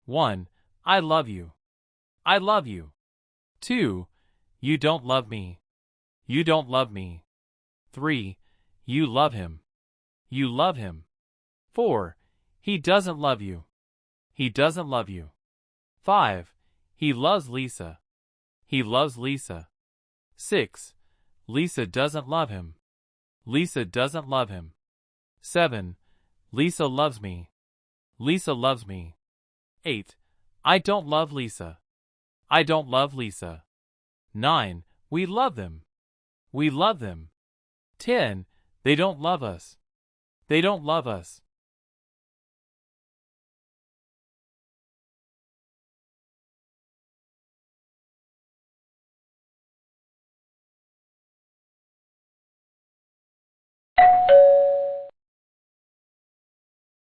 1. I love you. I love you. 2. You don't love me. You don't love me. 3. You love him. You love him. 4. He doesn't love you. He doesn't love you. 5. He loves Lisa. He loves Lisa. 6. Lisa doesn't love him. Lisa doesn't love him. 7. Lisa loves me. Lisa loves me. 8. I don't love Lisa. I don't love Lisa. 9. We love them. We love them. 10. They don't love us. They don't love us.